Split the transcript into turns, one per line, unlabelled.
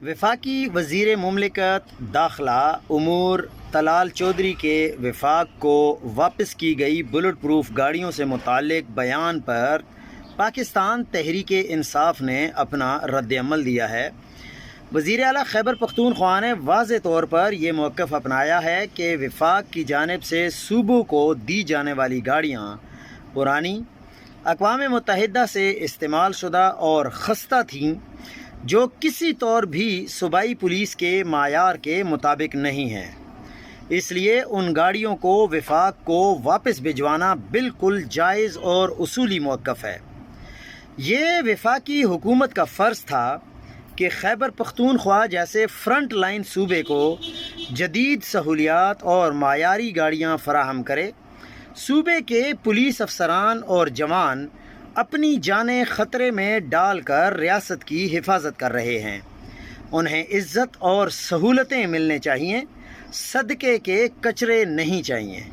وفاقی وزیر مملکت داخلہ امور طلال چودھری کے وفاق کو واپس کی گئی بلٹ پروف گاڑیوں سے متعلق بیان پر پاکستان تحریک انصاف نے اپنا رد عمل دیا ہے۔ وزیر اعلیٰ خیبر پختونخوا نے واضح طور پر یہ موقف اپنایا ہے کہ وفاق کی جانب سے صوبوں کو دی جانے والی گاڑیاں پرانی، اقوام متحدہ سے استعمال شدہ اور خستہ تھیں، جو کسی طور بھی صوبائی پولیس کے معیار کے مطابق نہیں ہیں۔ اس لیے ان گاڑیوں کو وفاق کو واپس بھجوانا بالکل جائز اور اصولی موقف ہے۔ یہ وفاقی حکومت کا فرض تھا کہ خیبر پختونخوا جیسے فرنٹ لائن صوبے کو جدید سہولیات اور معیاری گاڑیاں فراہم کرے۔ صوبے کے پولیس افسران اور جوان اپنی جانیں خطرے میں ڈال کر ریاست کی حفاظت کر رہے ہیں۔ انہیں عزت اور سہولتیں ملنے چاہئیں، صدقے کے کچرے نہیں چاہیے۔